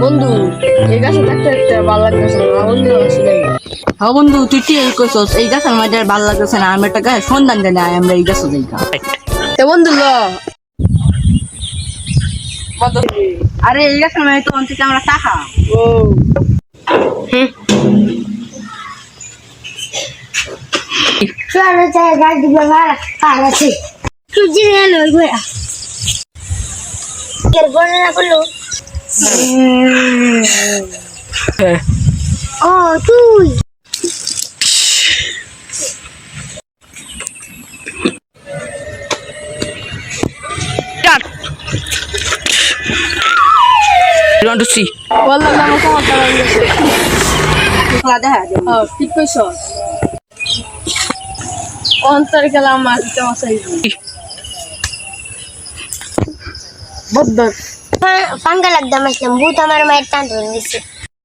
বন্ধু এই গাছে দেখতে দেখতে ভালো লাগতেছে না, অন্য গাছে যাই। হ্যাঁ বন্ধু, তুই ঠিক কইছস, এই গাছের মধ্যে আর ভালো লাগতেছে না। আমি একটা গাছের সন্ধান জানি, আমরা এই গাছে যাই। তো বন্ধু ল আরে এই গাছের মধ্যে তো অন্তত আমরা টাকা। ও Suara saya ganti bawah panas sih. Tujuhnya loh gue. Gerbongnya aku lo. Oh tuh. You want to see? বললাম না আমাকে আমার টাকা দিয়েছে। দেখা ঠিক কইছস। অন্তর গেলাম মাছটা Maasai বদ্দর Panggal agda mas lembut sama rumah itu